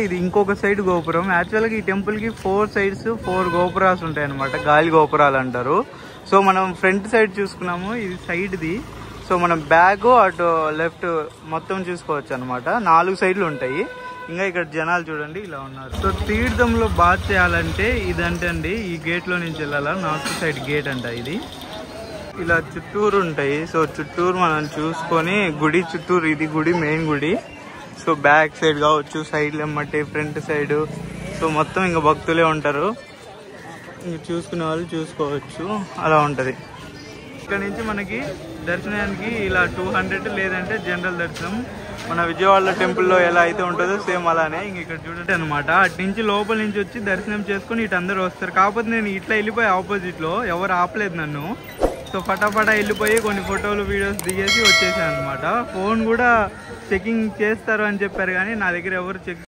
ఇది ఇంకొక సైడ్ గోపురం. యాక్చువల్గా ఈ టెంపుల్ కి 4 సైడ్స్ 4 గోపురాలు ఉంటాయి అనమాట, గాలి గోపురాలు అంటారు. సో మనం ఫ్రంట్ సైడ్ చూసుకున్నాము, ఇది సైడ్ ది. సో మనం బ్యాక్ అటు లెఫ్ట్ మొత్తం చూసుకోవచ్చు అనమాట. 4 సైడ్లు ఉంటాయి. ఇంకా ఇక్కడ జనాలు చూడండి ఇలా ఉన్నారు. సో తీర్థంలో బాత్ చేయాలంటే ఇదంటే అండి, ఈ గేట్ లో నుంచి వెళ్ళాలా, నార్త్ సైడ్ గేట్ అంట ఇది. ఇలా చుట్టూరు ఉంటాయి. సో చుట్టూరు మనం చూసుకొని గుడి చుట్టూరు, ఇది గుడి మెయిన్ గుడి. సో బ్యాక్ సైడ్ కావచ్చు, సైడ్ ఎమ్మటి ఫ్రంట్ సైడ్, సో మొత్తం ఇంకా భక్తులే ఉంటారు. ఇంక చూసుకునే వాళ్ళు చూసుకోవచ్చు, అలా ఉంటది. ఇక్కడ నుంచి మనకి దర్శనానికి ఇలా 200 లేదంటే జనరల్ దర్శనం. మన విజయవాడ టెంపుల్లో ఎలా అయితే ఉంటుందో సేమ్ అలానే ఇంక ఇక్కడ చూడండి అనమాట. అటు నుంచి లోపల నుంచి వచ్చి దర్శనం చేసుకుని ఇటు అందరూ వస్తారు. కాకపోతే నేను ఇట్లా వెళ్ళిపోయి ఆపోజిట్ లో, ఎవరు ఆపలేదు నన్ను. సో ఫటాఫటా వెళ్ళిపోయి కొన్ని ఫోటోలు వీడియోస్ దిగేసి వచ్చేసాను అనమాట. ఫోన్ కూడా చెకింగ్ చేస్తారు అని చెప్పారు, కానీ నా దగ్గర ఎవరు చెక్